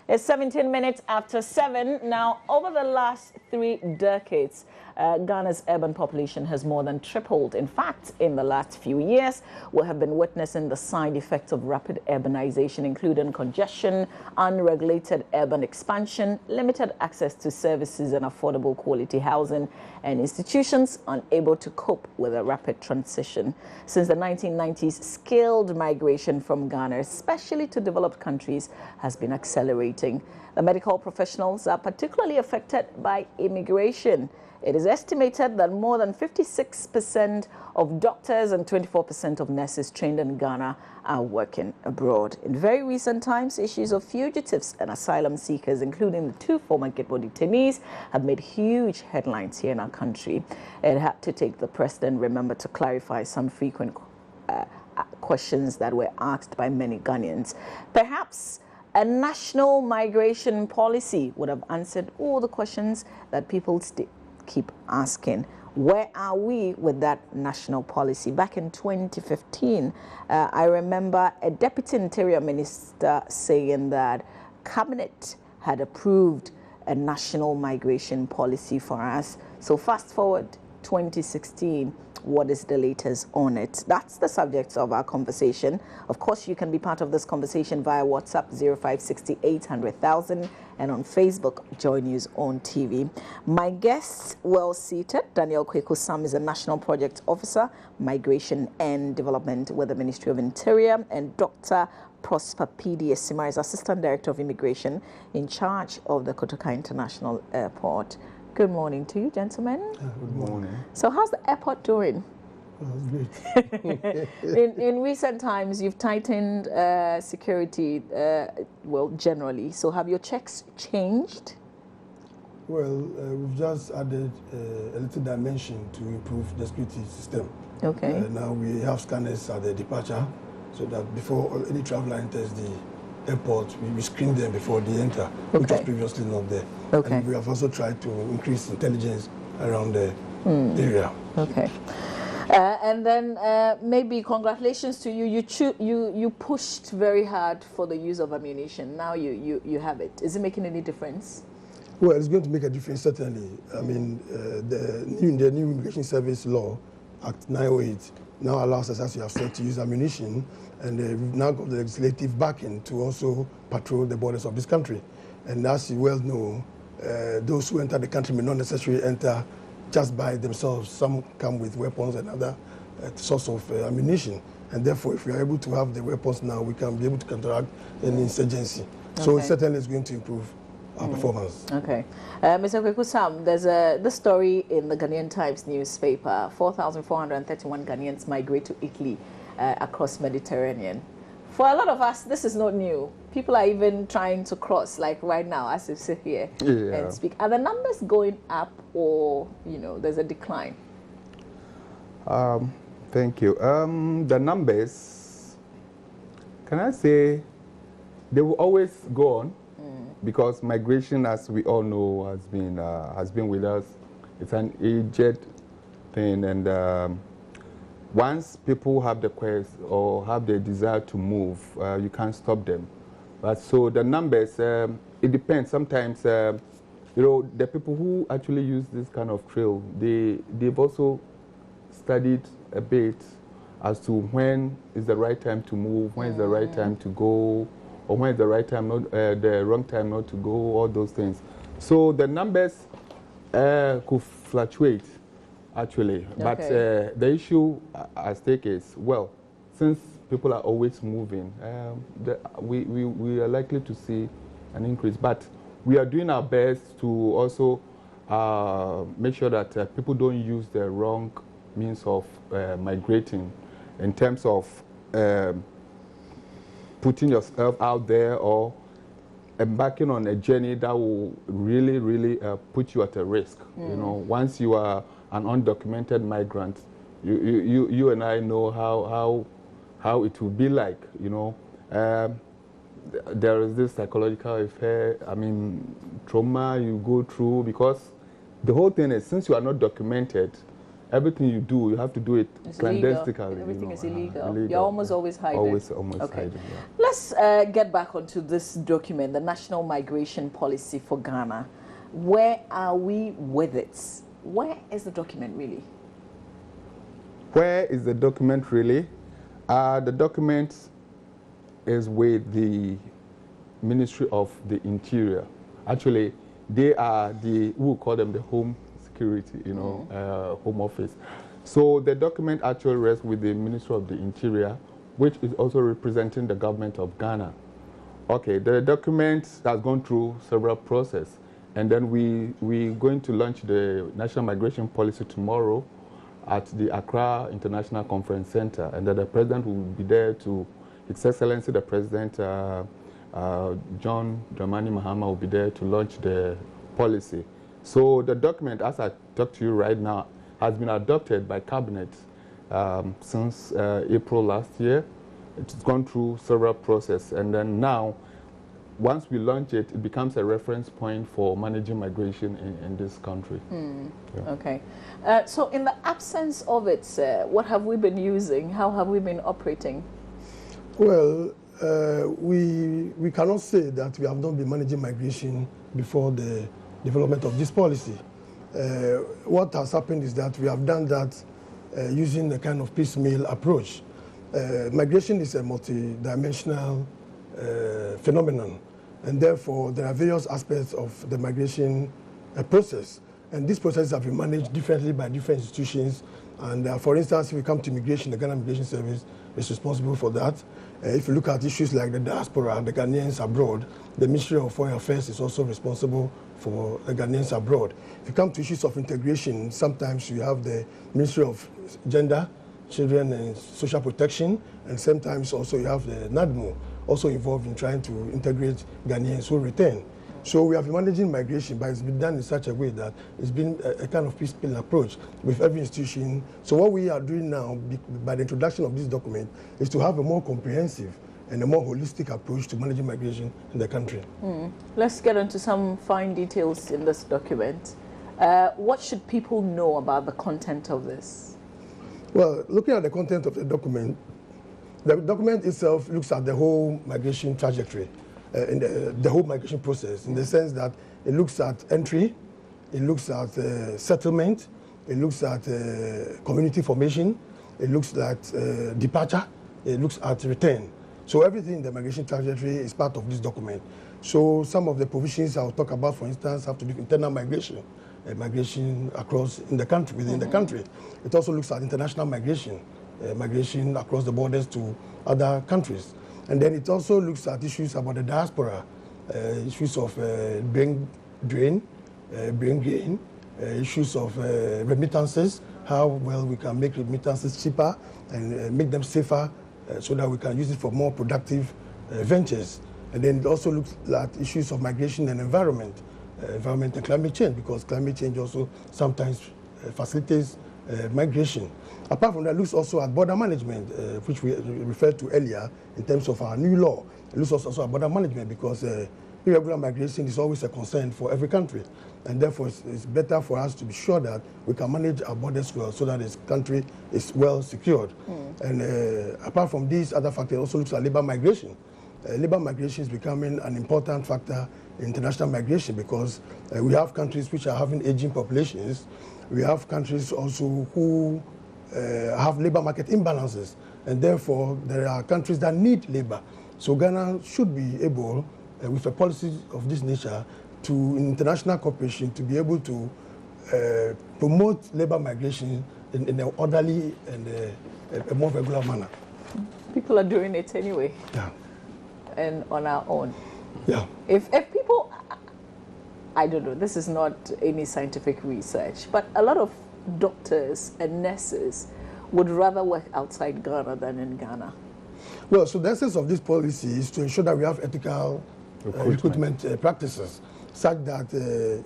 It's 17 minutes after 7. Now, over the last 3 decades, Ghana's urban population has more than tripled. In fact, in the last few years, we have been witnessing the side effects of rapid urbanization, including congestion, unregulated urban expansion, limited access to services and affordable quality housing, and institutions unable to cope with a rapid transition. Since the 1990s, skilled migration from Ghana, especially to developed countries, has been accelerating. The medical professionals are particularly affected by immigration. It is estimated that more than 56% of doctors and 24% of nurses trained in Ghana are working abroad. In very recent times, issues of fugitives and asylum seekers, including the 2 former Ghana.Video detainees, have made huge headlines here in our country. It had to take the president, remember, to clarify some frequent questions that were asked by many Ghanaians. Perhaps a national migration policy would have answered all the questions that people keep asking. Where are we with that national policy? Back in 2015, I remember a deputy interior minister saying that cabinet had approved a national migration policy for us. So fast forward 2016, what is the latest on it? That's the subject of our conversation. Of course, you can be part of this conversation via WhatsApp 056800,000 and on Facebook, Joy News on TV. My guests, well seated. Daniel Kweku-Sam is a National Project Officer, Migration and Development with the Ministry of Interior, and Dr. Prosper P.D. Esima is Assistant Director of Immigration in charge of the Kotoka International Airport. Good morning to you, gentlemen. Good morning. So how's the airport doing? Great. in recent times, you've tightened security, well, generally. So have your checks changed? Well, we've just added a little dimension to improve the security system. Okay. Now we have scanners at the departure, so that before any traveler enters the airport, we screen them before they enter, which was previously not there. Okay. And we have also tried to increase intelligence around the area. Okay. And then maybe congratulations to you. You pushed very hard for the use of ammunition. Now you have it. Is it making any difference? Well, it's going to make a difference, certainly. I mean, the new Immigration Service Law, Act 908, now allows us, as you have said, to use ammunition, and we've now got the legislative backing to also patrol the borders of this country. And as you well know, those who enter the country may not necessarily enter just by themselves. Some come with weapons and other sorts of ammunition. And therefore, if we are able to have the weapons now, we can be able to counteract any insurgency. Okay. So it certainly is going to improve our performance. Okay. Mr. Kweku-Sam, there's this story in the Ghanaian Times newspaper. 4,431 Ghanaians migrate to Italy across Mediterranean. For a lot of us, this is not new. People are even trying to cross, like right now, as you sit here and speak. Are the numbers going up, or there's a decline? Thank you. The numbers, can I say, they will always go on, because migration, as we all know, has been with us. It's an aged thing, and once people have the quest or have the desire to move, you can't stop them. But so the numbers, it depends. Sometimes, the people who actually use this kind of trail, they've also studied a bit as to when is the right time to move, when is the right time to go, or when is the right time, not the wrong time not to go, all those things. So the numbers could fluctuate, actually. Okay. But the issue at stake is, well, since people are always moving, we are likely to see an increase. But we are doing our best to also make sure that people don't use the wrong means of migrating in terms of putting yourself out there or embarking on a journey that will really, really put you at a risk. Once you are an undocumented migrant, you and I know how it will be like. There is this psychological effect. I mean, trauma you go through, because the whole thing is, since you are not documented, everything you do, you have to do it clandestinely. Everything is illegal. You're almost always hiding. Almost hiding, yeah. let's get back onto this document, the National Migration Policy for Ghana. Where are we with it? Where is the document really? Where is the document really? The document is with the Ministry of the Interior. Actually, they are we call them the Home Security, Home Office. So the document actually rests with the Ministry of the Interior, which is also representing the government of Ghana. Okay, the document has gone through several processes, and then we're going to launch the National Migration Policy tomorrow at the Accra International Conference Center, and then the President will be there His Excellency the President, John Dramani Mahama, will be there to launch the policy. So the document, as I talk to you right now, has been adopted by Cabinet since April last year. It's gone through several processes, and then now, once we launch it, it becomes a reference point for managing migration in this country. Yeah. Okay. So in the absence of it, what have we been using? How have we been operating? Well, we cannot say that we have not been managing migration before the development of this policy. What has happened is that we have done that using a kind of piecemeal approach. Migration is a multi-dimensional phenomenon, and therefore there are various aspects of the migration process, and these processes have been managed differently by different institutions. And for instance, if we come to immigration, the Ghana Immigration Service is responsible for that. If you look at issues like the diaspora, the Ghanaians abroad, the Ministry of Foreign Affairs is also responsible for the Ghanaians abroad. If you come to issues of integration, sometimes you have the Ministry of Gender, Children and Social Protection, and sometimes also you have the NADMO, also involved in trying to integrate Ghanaians who return. So we have been managing migration, but it's been done in such a way that it's been a kind of piecemeal approach with every institution. So what we are doing now, by the introduction of this document, is to have a more comprehensive and a more holistic approach to managing migration in the country. Let's get into some fine details in this document. What should people know about the content of this? Well, looking at the content of the document itself looks at the whole migration trajectory, in the whole migration process, in the sense that it looks at entry, it looks at settlement, it looks at community formation, it looks at departure, it looks at return. So everything in the migration trajectory is part of this document. So some of the provisions I'll talk about, for instance, have to do with internal migration, migration across in the country, within the country. It also looks at international migration, migration across the borders to other countries. And then it also looks at issues about the diaspora, issues of brain drain, brain gain, issues of remittances, how well we can make remittances cheaper and make them safer so that we can use it for more productive ventures. And then it also looks at issues of migration and environment and climate change, because climate change also sometimes facilitates migration. Apart from that, it looks also at border management, which we referred to earlier in terms of our new law. It looks also at border management because irregular migration is always a concern for every country. And therefore, it's better for us to be sure that we can manage our borders well so that this country is well secured. And apart from these other factors, it also looks at labor migration. Labor migration is becoming an important factor in international migration because we have countries which are having aging populations. We have countries also who have labor market imbalances, and therefore there are countries that need labor. So Ghana should be able, with a policy of this nature, to in international cooperation, to be able to promote labor migration in an orderly and a more regular manner. People are doing it anyway. Yeah. And on our own. Yeah. If people, I don't know, this is not any scientific research, but a lot of doctors and nurses would rather work outside Ghana than in Ghana. Well, so the essence of this policy is to ensure that we have ethical recruitment practices, such that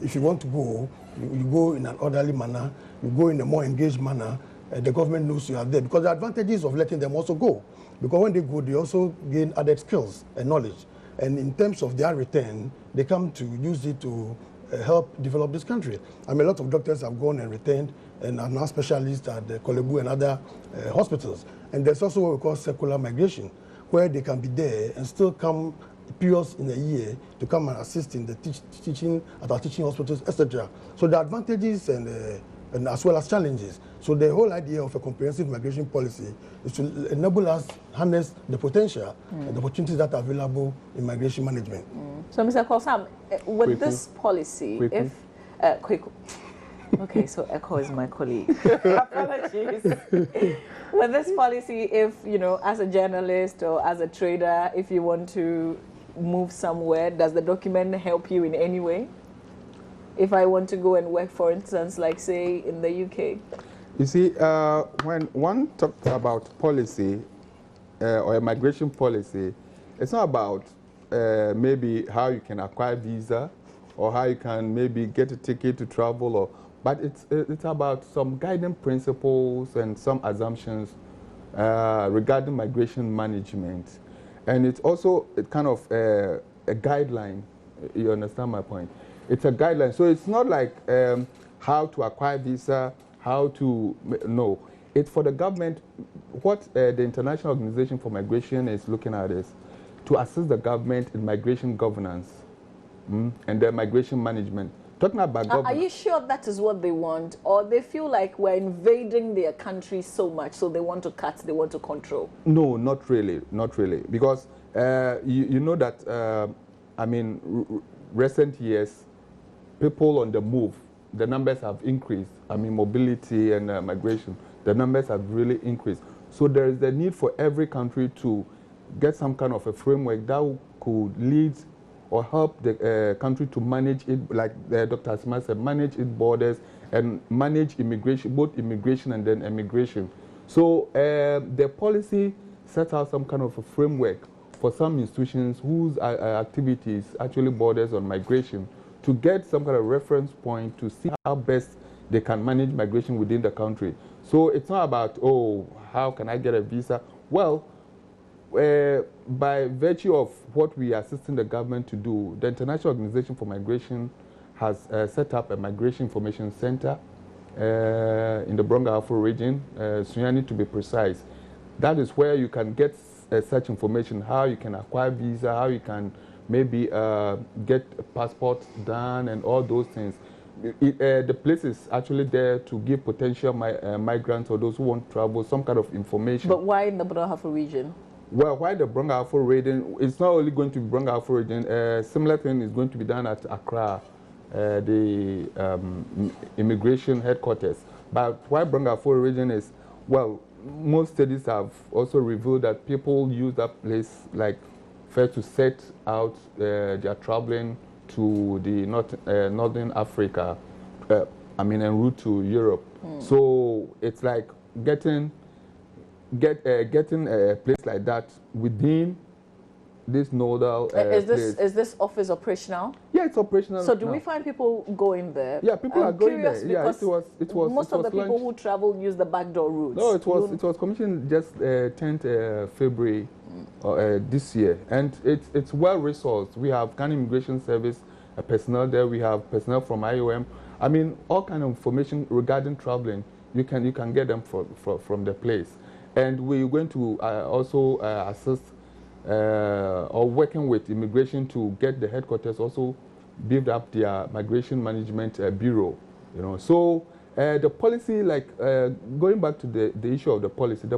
if you want to go, you go in an orderly manner, you go in a more engaged manner, the government knows you are there. Because the advantages of letting them also go, because when they go, they also gain added skills and knowledge. And in terms of their return, they come to use it to help develop this country. I mean, a lot of doctors have gone and returned and are now specialists at the Kolebu and other hospitals. And there's also what we call circular migration, where they can be there and still come periods in a year to come and assist in the teaching at our teaching hospitals, etc. So the advantages and as well as challenges. So the whole idea of a comprehensive migration policy is to enable us harness the potential and the opportunities that are available in migration management. So, Mr. Kosam, with this policy, if okay, so Echo is my colleague. Apologies. With this policy, if as a journalist or as a trader, if you want to move somewhere, does the document help you in any way? If I want to go and work, for instance, like say in the UK? You see, when one talks about policy or a migration policy, it's not about maybe how you can acquire visa or how you can maybe get a ticket to travel, but it's about some guiding principles and some assumptions regarding migration management. And it's also kind of a guideline. You understand my point? It's a guideline. So it's not like how to acquire visa, how to, no. It's for the government. What the International Organization for Migration is looking at is to assist the government in migration governance and their migration management. Talking about governance. Are you sure that is what they want? Or they feel like we're invading their country so much, so they want to cut, they want to control? No, not really, not really. Because you know that, I mean, recent years, people on the move, the numbers have increased. I mean, mobility and migration, the numbers have really increased. So there is the need for every country to get some kind of a framework that could lead or help the country to manage it, like Dr. Asma said, manage its borders and manage immigration, both immigration and then immigration. So the policy sets out some kind of a framework for some institutions whose activities actually borders on migration to get some kind of reference point to see how best they can manage migration within the country. So it's not about, oh, how can I get a visa? Well, by virtue of what we are assisting the government to do, the International Organization for Migration has set up a migration information center in the Brong-Ahafo region, Sunyani to be precise. That is where you can get such information, how you can acquire visa, how you can maybe get a passport done and all those things. The place is actually there to give potential migrants or those who want to travel some kind of information. But why in the Brong-Ahafo region? Well, why the Brong-Ahafo region? It's not only going to be Brong-Ahafo region. Similar thing is going to be done at Accra, the immigration headquarters. But why Brong-Ahafo region is, well, most studies have also revealed that people use that place like first to set out their traveling to the northern Africa, I mean, en route to Europe. So it's like getting a place like that within this nodal is place. Is this office operational? Yeah, it's operational. So do we find people going there? Yeah, people are going there. Yeah, it was. Most of the people who travel use the backdoor routes. No, it was commissioned just 10th February this year, and it's well resourced. We have Ghana Immigration Service personnel there. We have personnel from IOM. I mean, all kind of information regarding traveling. You can get them from the place. And we're going to also assist or working with immigration to get the headquarters also build up their migration management bureau. So the policy, like going back to the issue of the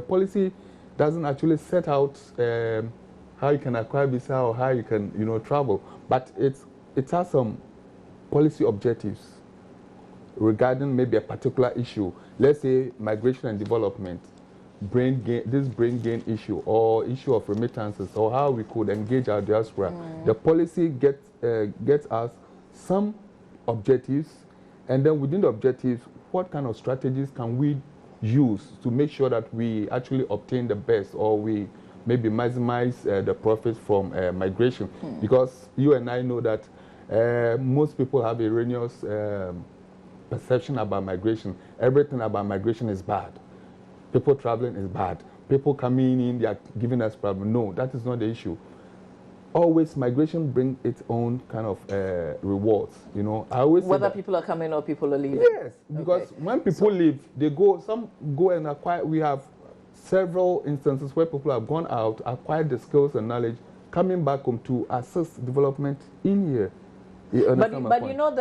policy doesn't actually set out how you can acquire visa or how you can travel, but it has some policy objectives regarding maybe a particular issue. Let's say migration and development. Brain gain issue or issue of remittances or how we could engage our diaspora. The policy gets us some objectives, and then within the objectives, what kind of strategies can we use to make sure that we actually obtain the best or we maybe maximize the profits from migration? Because you and I know that most people have erroneous perception about migration. Everything about migration is bad. People traveling is bad. People coming in, they are giving us problem. No, that is not the issue. Always migration brings its own kind of rewards. I always whether people are coming or people are leaving. Yes, because when people leave, some go and acquire. We have several instances where people have gone out, acquired the skills and knowledge, coming back home to assist development in here. But you know,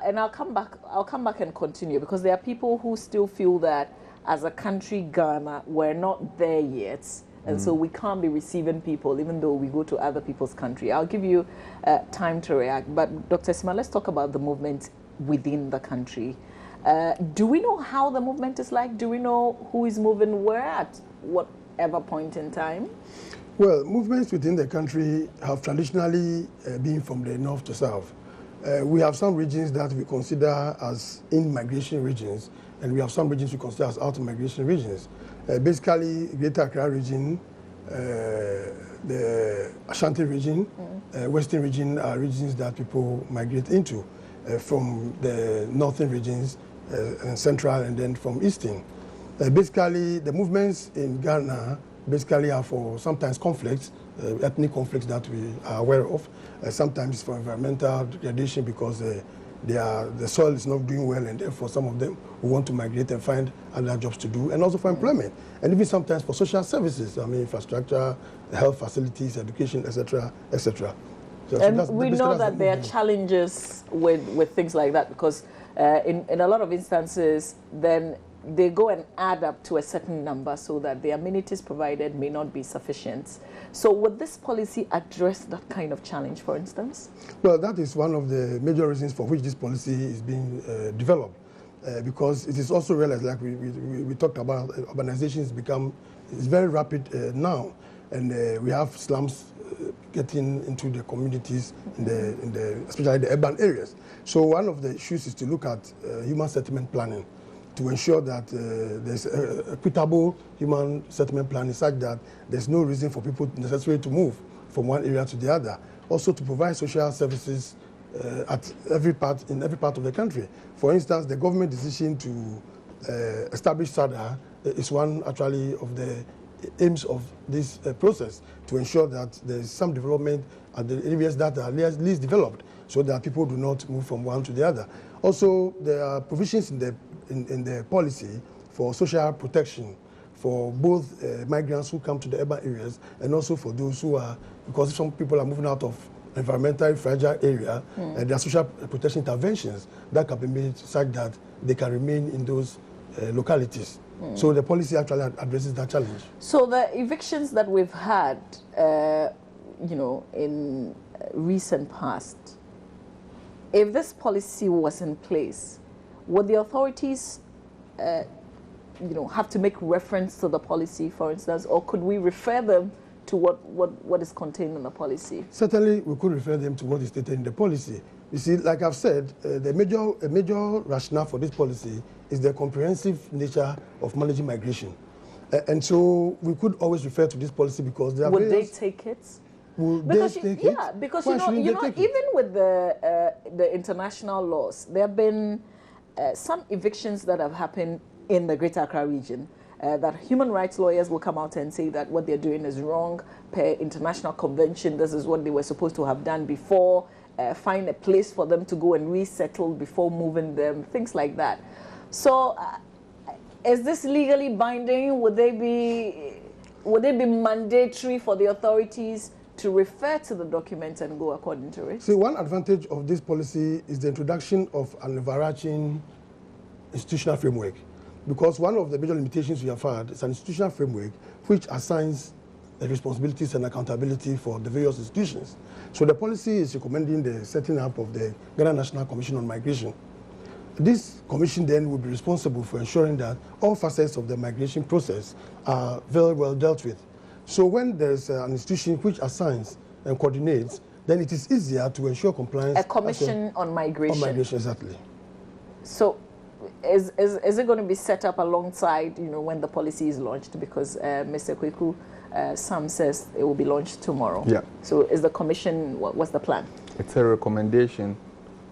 and I'll come back and continue, because there are people who still feel that as a country, Ghana, we're not there yet, and so we can't be receiving people even though we go to other people's country. I'll give you time to react, but Dr. Sima, let's talk about the movement within the country. Do we know how the movement is like? Do we know who is moving where at whatever point in time? Well, movements within the country have traditionally been from the north to south. We have some regions that we consider as in-migration regions, and we have some regions we consider as out-migration regions. Basically, Greater Accra region, the Ashanti region, Western region are regions that people migrate into from the northern regions and central, and then from eastern. Basically, the movements in Ghana basically are for sometimes conflicts, ethnic conflicts that we are aware of, sometimes for environmental degradation because the soil is not doing well, and therefore some of them who want to migrate and find other jobs to do, and also for employment, and even sometimes for social services, I mean infrastructure, health facilities, education, etc., etc. And we know that there are challenges with things like that, because in a lot of instances, then they go and add up to a certain number so that the amenities provided may not be sufficient. So would this policy address that kind of challenge, for instance? Well, that is one of the major reasons for which this policy is being developed, because it is also realized, like we talked about, urbanization is very rapid now, and we have slums getting into the communities, especially the urban areas. So one of the issues is to look at human settlement planning, to ensure that there's equitable human settlement planning such that there's no reason for people necessarily to move from one area to the other. Also to provide social services in every part of the country. For instance, the government decision to establish SADA is one actually of the aims of this process, to ensure that there's some development at the areas that are least developed, so that people do not move from one to the other. Also, there are provisions in the policy for social protection for both migrants who come to the urban areas, and also for those who are, because some people are moving out of environmentally fragile area, there are social protection interventions that can be made such that they can remain in those localities. So the policy actually addresses that challenge. So the evictions that we've had, in recent past, if this policy was in place, would the authorities, have to make reference to the policy, for instance, or could we refer them to what is contained in the policy? Certainly, we could refer them to what is stated in the policy. You see, like I've said, a major rationale for this policy is the comprehensive nature of managing migration. And so we could always refer to this policy because there are Would they take it? Because even with the international laws, there have been some evictions that have happened in the Greater Accra region, that human rights lawyers will come out and say that what they're doing is wrong per international convention. This is what they were supposed to have done before, find a place for them to go and resettle before moving them, things like that. So is this legally binding? Would they be mandatory for the authorities to refer to the document and go according to it? See, one advantage of this policy is the introduction of an overarching institutional framework. Because one of the major limitations we have had is an institutional framework which assigns the responsibilities and accountability for the various institutions. So the policy is recommending the setting up of the Ghana National Commission on Migration. This commission then will be responsible for ensuring that all facets of the migration process are very well dealt with. So when there's an institution which assigns and coordinates, then it is easier to ensure compliance. A commission on migration. On migration, exactly. So is it going to be set up alongside, when the policy is launched? Because Mr. Kweku, Sam says it will be launched tomorrow. Yeah. So is the commission, what's the plan? It's a recommendation.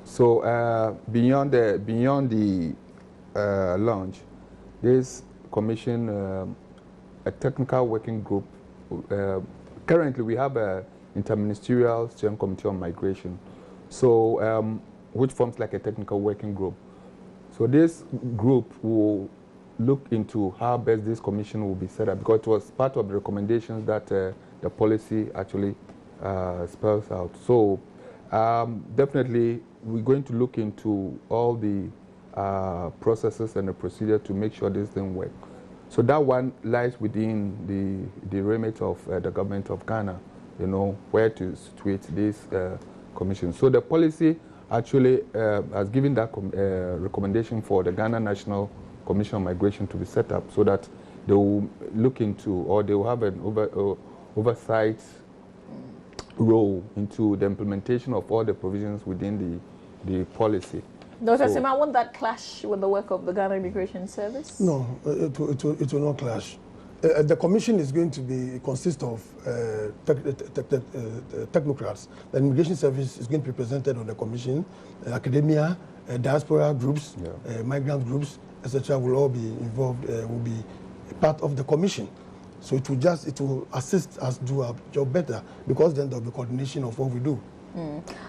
So beyond the launch, this commission, a technical working group. Currently, we have an interministerial steering committee on migration, so which forms like a technical working group. So this group will look into how best this commission will be set up, because it was part of the recommendations that the policy actually spells out. So definitely we're going to look into all the processes and the procedure to make sure this thing works. So that one lies within the remit of the government of Ghana, you know, where to situate this commission. So the policy actually has given that recommendation for the Ghana National Commission on Migration to be set up, so that they will look into, or they will have an oversight role into the implementation of all the provisions within the policy. Dr. Sima, won't that clash with the work of the Ghana Immigration Service? No, it will not clash. The commission is going to consist of technocrats. The immigration service is going to be presented on the commission. Academia, diaspora groups, migrant groups, etc. will all be involved, will be part of the commission. So it will assist us do our job better, because then there will be coordination of what we do.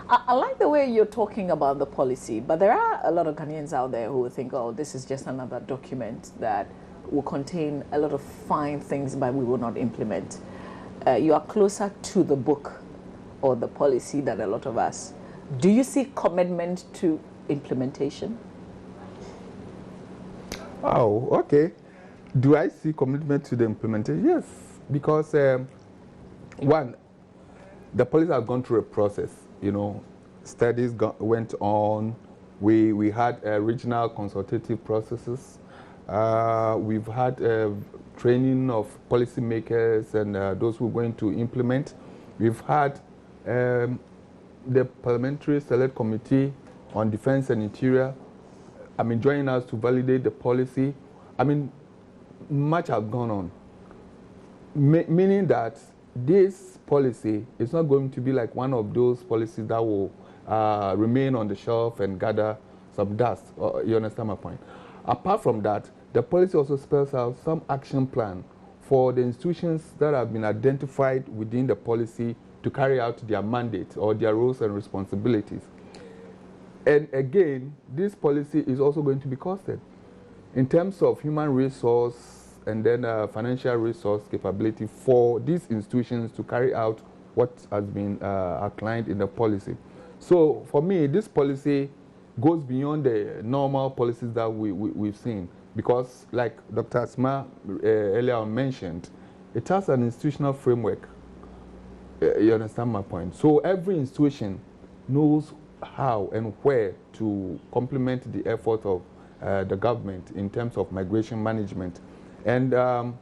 I like the way you're talking about the policy, but there are a lot of Ghanaians out there who think, oh, this is just another document that will contain a lot of fine things, but we will not implement. You are closer to the book or the policy than a lot of us. Do you see commitment to implementation? Oh, okay. Do I see commitment to the implementation? Yes, because one, the police have gone through a process. You know, studies went on. We had regional consultative processes. We've had training of policymakers and those who are going to implement. We've had the Parliamentary Select Committee on Defense and Interior, joining us to validate the policy. Much has gone on, meaning that this policy is not going to be like one of those policies that will remain on the shelf and gather some dust. You understand my point? Apart from that, the policy also spells out some action plan for the institutions that have been identified within the policy to carry out their mandate or their roles and responsibilities. And again, this policy is also going to be costed in terms of human resource and then financial resource capability for these institutions to carry out what has been outlined in the policy. So for me, this policy goes beyond the normal policies that we've seen, because like Dr. Asma earlier mentioned, it has an institutional framework. You understand my point? So every institution knows how and where to complement the effort of the government in terms of migration management. And the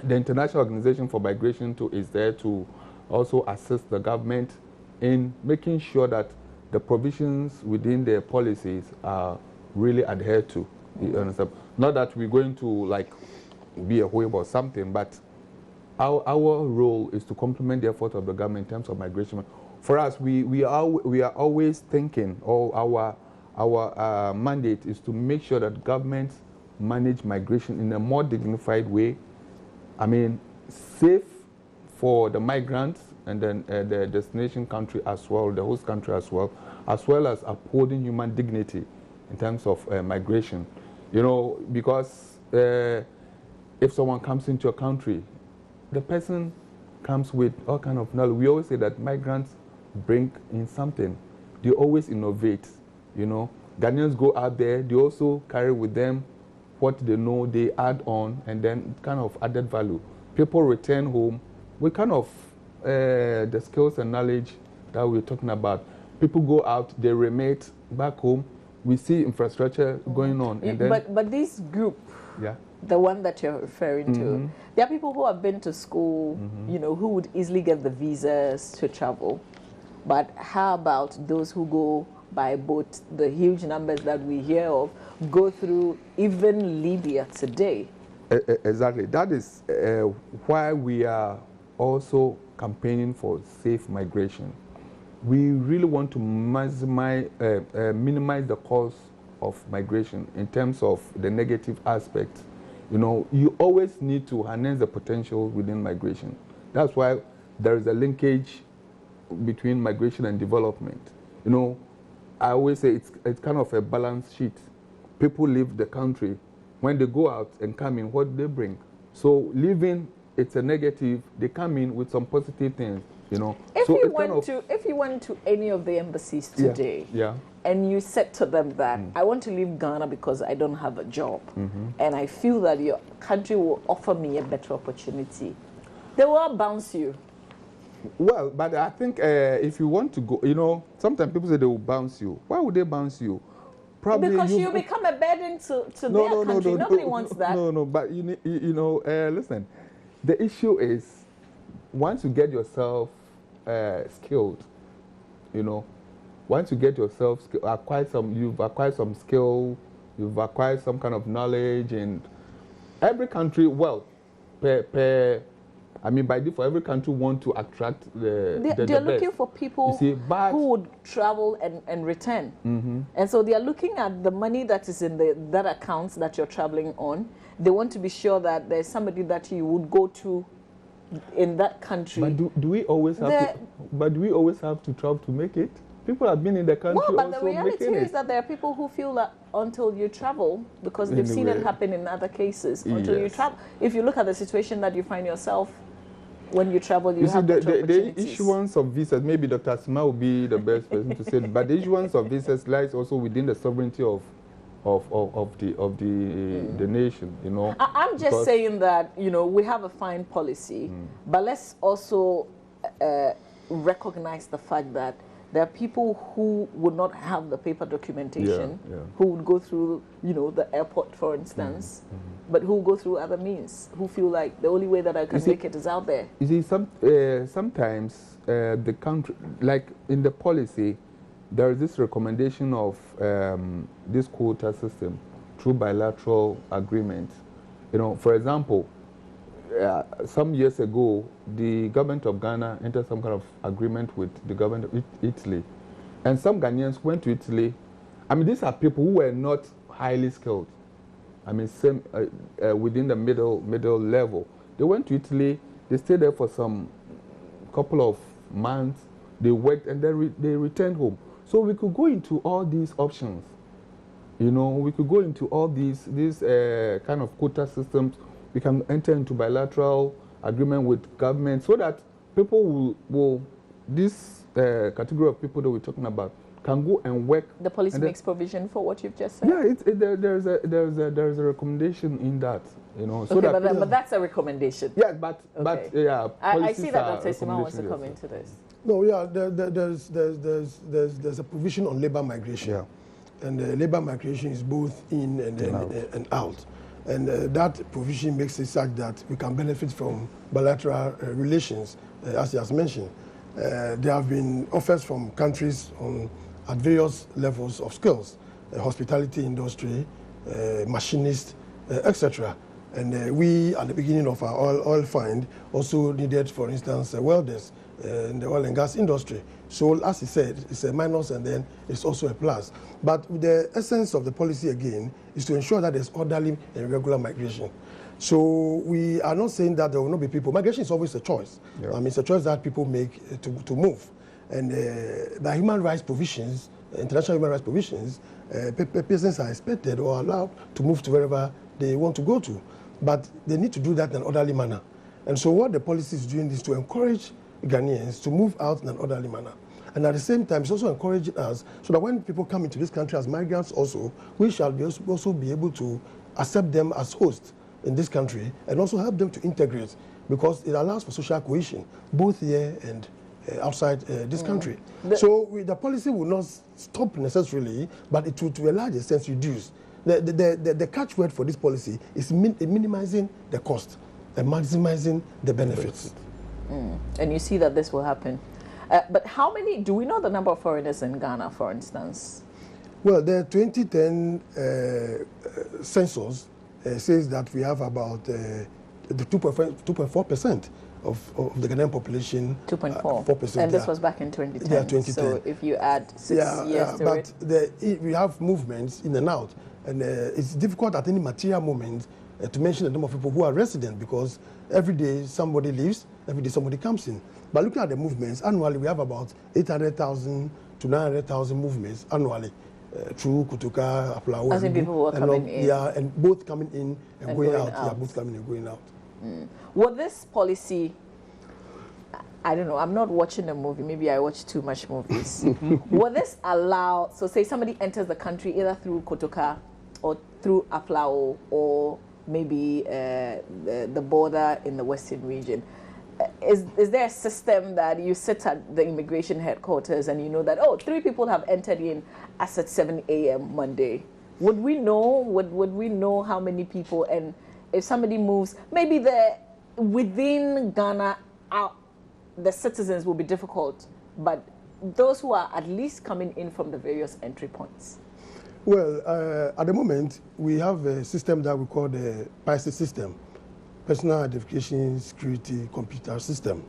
International Organization for Migration is there to also assist the government in making sure that the provisions within their policies are really adhered to. You understand? Not that we're going to be a wave or something, but our role is to complement the effort of the government in terms of migration. For us, we are always thinking, or our mandate is to make sure that governments manage migration in a more dignified way. Safe for the migrants and then the destination country as well, the host country as well as upholding human dignity in terms of migration. You know, because if someone comes into a country, the person comes with all kind of knowledge. We always say that migrants bring in something. They always innovate, you know. Ghanaians go out there, they also carry with them what they know, they add on, and then kind of added value. People return home with kind of the skills and knowledge that we're talking about. People go out, they remit back home. We see infrastructure going on. And then, but this group, the one that you're referring to, there are people who have been to school, you know, who would easily get the visas to travel. But how about those who go by boat? The huge numbers that we hear of go through even Libya today. Exactly. That is why we are also campaigning for safe migration. We really want to minimize the cost of migration in terms of the negative aspects. You know, you always need to harness the potential within migration. That's why there is a linkage between migration and development. You know, I always say it's kind of a balance sheet. People leave the country when they go out and come in, what do they bring? So leaving, it's a negative. They come in with some positive things, you know. If so you went to any of the embassies today, and you said to them that I want to leave Ghana because I don't have a job, and I feel that your country will offer me a better opportunity, they will bounce you. Well, but I think if you want to go, you know, sometimes people say they will bounce you. Why would they bounce you? Probably because you become a burden to their country. Nobody wants that. No, but you know, listen, the issue is once you get yourself skilled, you know, once you get yourself you've acquired some skill, you've acquired some kind of knowledge, and every country, well, I mean, by default, every country want to attract the They're looking best. for people who would travel and return. And so they are looking at the money that is in that account that you're traveling on. They want to be sure that there's somebody that you would go to in that country. But do we always have to travel to make it? People have been in the country but also the reality making is that there are people who feel that until you travel, because they've seen it happen in other cases, until you travel. If you look at the situation that you find yourself when you travel, you have better opportunities. The issuance of visas, maybe Dr. Asma will be the best person to say it, but the issuance of visas lies also within the sovereignty of the nation, you know. I'm just saying that, you know, we have a fine policy, but let's also recognize the fact that there are people who would not have the paper documentation, who would go through, you know, the airport, for instance, but who go through other means, who feel like the only way that I can make it is out there. You see, sometimes the country, like in the policy, there is this recommendation of this quota system through bilateral agreements. You know, for example, some years ago, the government of Ghana entered some kind of agreement with the government of Italy. And some Ghanaians went to Italy. I mean, these are people who were not highly skilled. I mean, within the middle level. They went to Italy, they stayed there for some couple of months, they worked, and then they returned home. So we could go into all these options. You know, we could go into all these kind of quota systems. We can enter into bilateral agreement with government so that people will this category of people that we're talking about can go and work. The policy makes provision for what you've just said. Yeah, there's a recommendation in that, you know. So okay, but that's a recommendation. Yeah, but yeah. I see that Dr. Simon wants to come into this. No, yeah, there's a provision on labor migration. Yeah. And labor migration is both in and out. And that provision makes it such that we can benefit from bilateral relations, as he has mentioned. There have been offers from countries at various levels of skills, hospitality industry, machinists, etc. And we, at the beginning of our oil find, also needed, for instance, welders in the oil and gas industry. So, as he said, it's a minus and then it's also a plus. But the essence of the policy, again, is to ensure that there's orderly and regular migration. So we are not saying that there will not be people. Migration is always a choice. Yeah. I mean, it's a choice that people make to move. And by human rights provisions, international human rights provisions, persons are expected or allowed to move to wherever they want to go to. But they need to do that in an orderly manner. And so what the policy is doing is to encourage Ghanaians to move out in an orderly manner. And at the same time, it's also encouraging us so that when people come into this country as migrants also, we shall also be able to accept them as hosts in this country and also help them to integrate, because it allows for social cohesion, both here and outside this country. So the policy will not stop necessarily, but it will to a large extent reduce. The catchword for this policy is minimizing the cost and maximizing the benefits. And you see that this will happen. But how many, do we know the number of foreigners in Ghana, for instance? Well, the 2010 census says that we have about the 2.4% of the Ghanaian population. 2.4%. And this was back in 2010. Yeah, 2010. So if you add 6 years to it. We have movements in and out. And it's difficult at any material moment to mention the number of people who are resident, because every day somebody leaves, every day somebody comes in. But looking at the movements, annually we have about 800,000 to 900,000 movements annually through Kutuka, Aplawo. As in people who are coming in. Yeah, and both coming in and going out. out. Yeah, both coming and going out. Will this policy, I don't know, I'm not watching a movie, maybe I watch too much movies. Will this allow, so say somebody enters the country either through Kotoka or through Aplao or maybe the border in the Western region, is there a system that you sit at the immigration headquarters and you know that, oh, 3 people have entered in as at 7 a.m. Monday? Would we know? Would we know how many people? And if somebody moves, maybe within Ghana, the citizens will be difficult, but those who are at least coming in from the various entry points. Well, at the moment, we have a system that we call the PISA system, Personal Identification Security Computer System.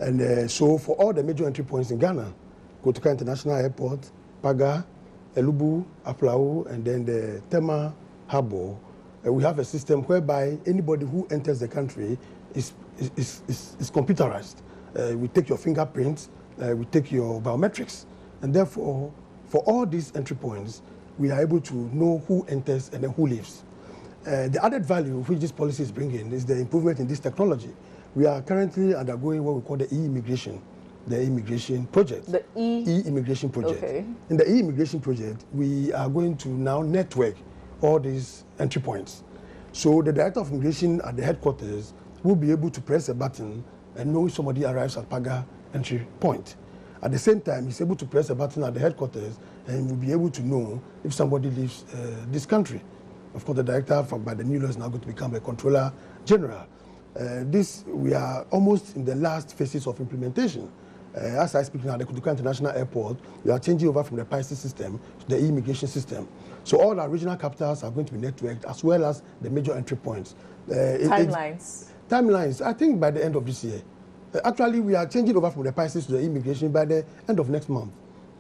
And so for all the major entry points in Ghana, Kotoka International Airport, Paga, Elubu, Aplao, and then the Tema Harbour, we have a system whereby anybody who enters the country is computerized. We take your fingerprints, we take your biometrics, and therefore, for all these entry points, we are able to know who enters and then who leaves. The added value which this policy is bringing is the improvement in this technology. We are currently undergoing what we call the e-immigration, the immigration project. The e-immigration project. Okay. In the e-immigration project, we are going to now network all these entry points. So the Director of Immigration at the headquarters will be able to press a button and know if somebody arrives at Paga entry point. At the same time, he's able to press a button at the headquarters and will be able to know if somebody leaves this country. Of course, the director by the new law is now going to become a controller general. We are almost in the last phases of implementation. As I speak now, the Kotoka International Airport, we are changing over from the PISA system to the e-immigration system. So all our regional capitals are going to be networked as well as the major entry points. Timelines, I think by the end of this year. Actually, we are changing over from the PISA to the immigration by the end of next month.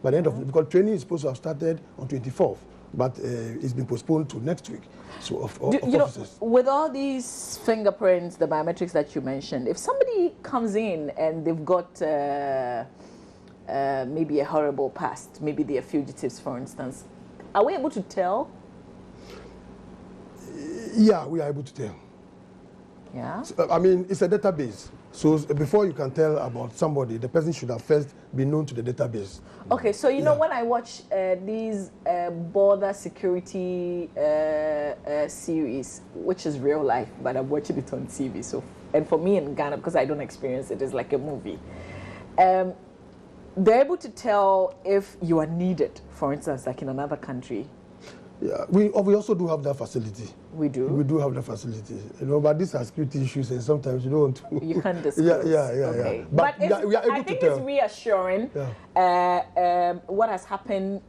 By the end of, because training is supposed to have started on 24th, but it's been postponed to next week. So, of officers. With all these fingerprints, the biometrics that you mentioned, if somebody comes in and they've got maybe a horrible past, maybe they are fugitives, for instance, are we able to tell? Yeah, we are able to tell. Yeah. So, I mean, it's a database. So before you can tell about somebody, the person should have first been known to the database. Okay, so you know when I watch these border security series, which is real life, but I'm watching it on TV. So, and for me in Ghana, because I don't experience it, it's like a movie. They're able to tell if you are needed, for instance, like in another country. Yeah, we also do have that facility. We do? We do have the facility. You know, but these are security issues and sometimes you don't... You can't disclose. Yeah. Okay. But we are able I think to tell. it's reassuring what has happened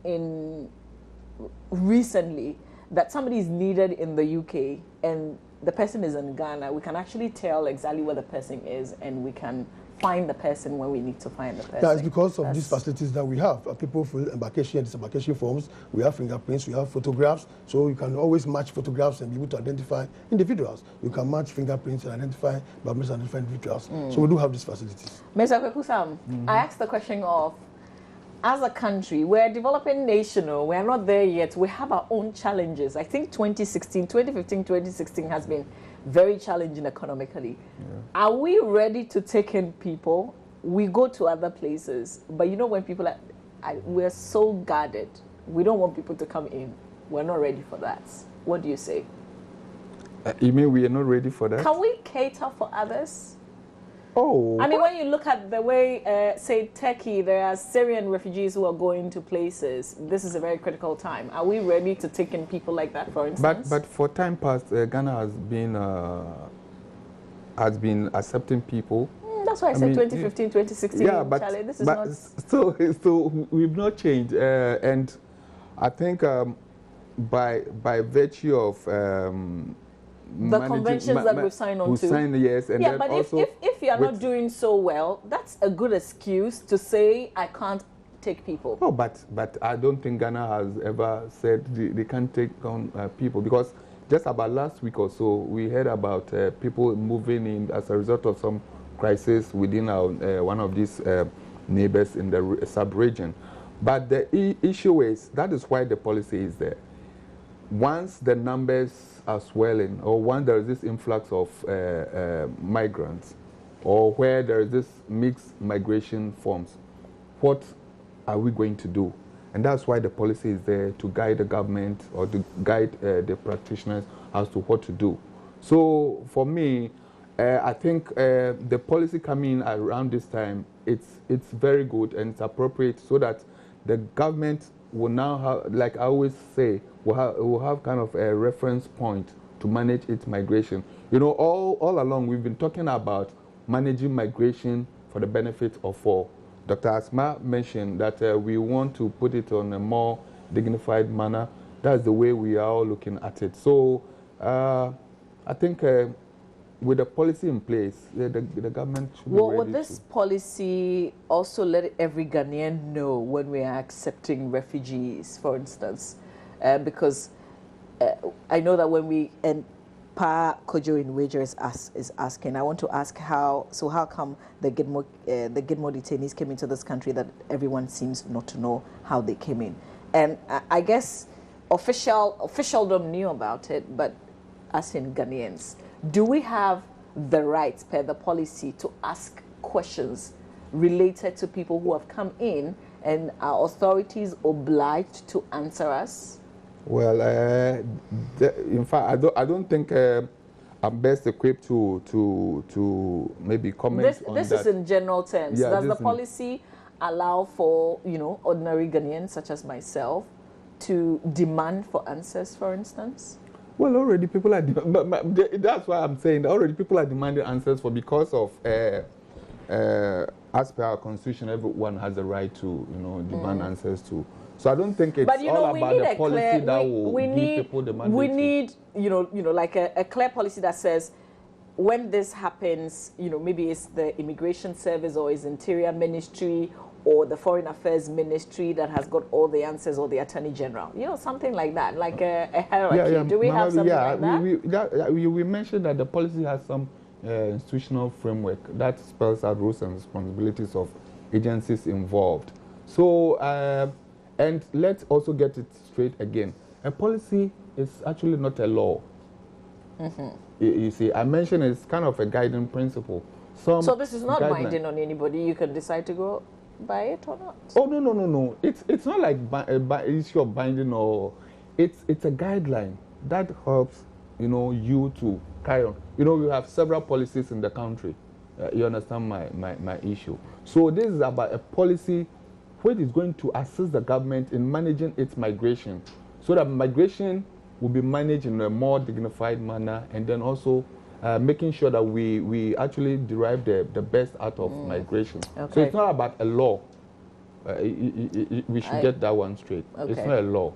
recently, that somebody is needed in the UK and the person is in Ghana. We can actually tell exactly where the person is and we can find the person when we need to find the person. That's because of these facilities that we have. People fill embarkation and disembarkation forms. We have fingerprints, we have photographs, so you can always match photographs and be able to identify individuals. You can match fingerprints and identify biometrics and identify individuals. So we do have these facilities. Mr. Kwekusam, I asked the question of, as a country, we're a developing nation, we're not there yet. We have our own challenges. I think 2015, 2016 has been very challenging economically. Yeah. Are we ready to take in people? We go to other places, but you know when people we're so guarded. We don't want people to come in. We're not ready for that. What do you say? You mean we are not ready for that? Can we cater for others? Oh. I mean, when you look at the way, say, Turkey, there are Syrian refugees who are going to places. This is a very critical time. Are we ready to take in people like that, for instance? But for time past, Ghana has been accepting people. That's why I said 2015, 2016. Yeah, but, Charlie, this is but not... so we've not changed. And I think by virtue of... the conventions that we've signed on to. Yes, and then but also if you are not doing so well, that's a good excuse to say I can't take people. Oh, but I don't think Ghana has ever said they can't take on people, because just about last week or so we heard about people moving in as a result of some crisis within our one of these neighbors in the sub-region. But the issue is, that is why the policy is there. Once the numbers are swelling, or once there is this influx of migrants, or where there is this mixed migration forms, what are we going to do? And that's why the policy is there, to guide the government or to guide the practitioners as to what to do. So for me, I think the policy coming around this time, it's very good and it's appropriate, so that the government will now have, like I always say, will have kind of a reference point to manage its migration. You know, all along we've been talking about managing migration for the benefit of all. Dr. Asma mentioned that we want to put it on a more dignified manner. That's the way we are all looking at it. So I think with the policy in place, the government should be ready. Will this policy also let every Ghanaian know when we are accepting refugees, for instance? Because I know that when we, and Pa Kojo in Wager is asking, I want to ask how come the Gidmo detainees came into this country that everyone seems not to know how they came in? And I guess officialdom knew about it, but as in Ghanaians, do we have the right, per the policy, to ask questions related to people who have come in, and are authorities obliged to answer us? Well, in fact, I don't think I'm best equipped to maybe comment on that. This is in general terms. Yeah, Does the policy allow for, you know, ordinary Ghanaians such as myself to demand for answers, for instance? Well, already people are, that's why I'm saying that already people are demanding answers for, because of, as per our constitution, everyone has the right to, you know, demand answers to. So I don't think it's all about the policy that will give people the mandate. We need, you know, like a clear policy that says, when this happens, you know, maybe it's the Immigration Service or it's Interior Ministry or the Foreign Affairs Ministry that has got all the answers, or the Attorney General, you know, something like that, like a hierarchy. Yeah, do we have something like that? We mentioned that the policy has some institutional framework that spells out rules and responsibilities of agencies involved. So, and let's also get it straight again. A policy is actually not a law. You see, I mentioned it's kind of a guiding principle. So this is not binding on anybody. You can decide to go by it or not. Oh, no. It's not like issue of binding, or it's a guideline that helps, you know, you to carry on. You know, we have several policies in the country. You understand my issue. So this is about a policy which is going to assist the government in managing its migration, so that migration will be managed in a more dignified manner, and then also making sure that we actually derive the best out of migration. Okay. So it's not about a law. We should get that one straight. Okay. It's not a law.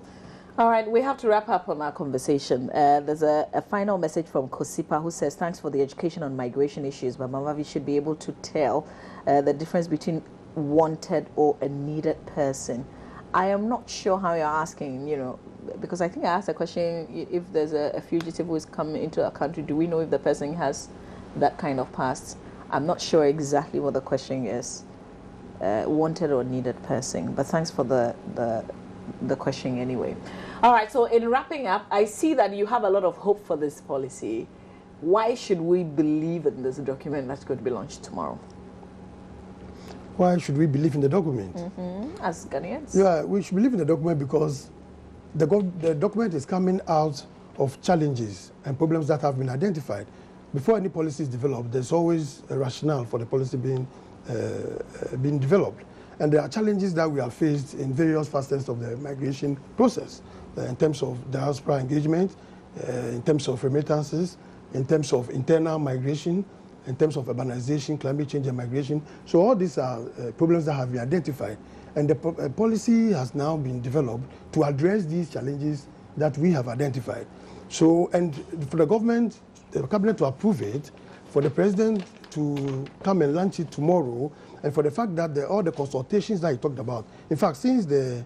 All right, we have to wrap up on our conversation. There's a final message from Kosipa, who says, thanks for the education on migration issues, but Mamavi should be able to tell the difference between wanted or a needed person. I am not sure how you're asking, you know, because I think I asked a question, if there's a fugitive who is coming into a country, do we know if the person has that kind of past? I'm not sure exactly what the question is, wanted or needed person, but thanks for the question anyway. All right, so in wrapping up, I see that you have a lot of hope for this policy. Why should we believe in this document that's going to be launched tomorrow? Why should we believe in the document? As Ghanaians? Yeah, we should believe in the document because the document is coming out of challenges and problems that have been identified. Before any policy is developed, there's always a rationale for the policy being developed. And there are challenges that we have faced in various facets of the migration process, in terms of diaspora engagement, in terms of remittances, in terms of internal migration, in terms of urbanization, climate change and migration. So all these are problems that have been identified. And the policy has now been developed to address these challenges that we have identified. So, and for the government, the cabinet to approve it, for the president to come and launch it tomorrow, and for the fact that all the consultations that he talked about, in fact, since the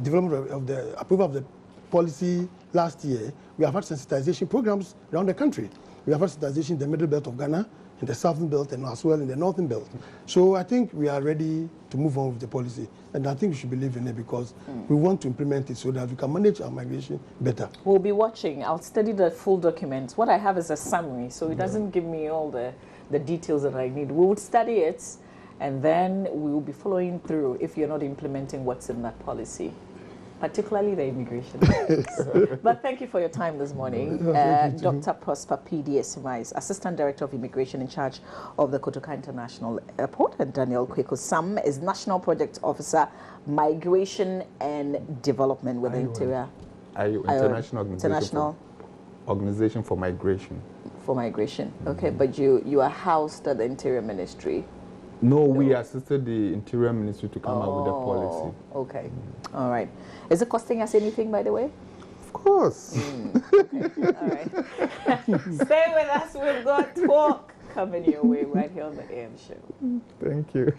development of the approval of the policy last year, we have had sensitization programs around the country. We have had sensitization in the middle belt of Ghana, in the southern belt and as well in the northern belt. So I think we are ready to move on with the policy, and I think we should believe in it because we want to implement it so that we can manage our migration better. We'll be watching. I'll study the full document. What I have is a summary, so it doesn't give me all the details that I need. We will study it, and then we will be following through if you're not implementing what's in that policy, particularly the immigration. But thank you for your time this morning. Dr. Prosper P.D. Esima is Assistant Director of Immigration in charge of the Kotoka International Airport, and Daniel Kweku Sam is National Project Officer, Migration and Development with the Interior. International Organization for Migration. For migration, okay, but you are housed at the Interior Ministry. No, we assisted the Interior Ministry to come up with a policy. Okay, all right. Is it costing us anything, by the way? Of course. Okay. All right. Stay with us. We've got talk coming your way right here on the AM show. Thank you.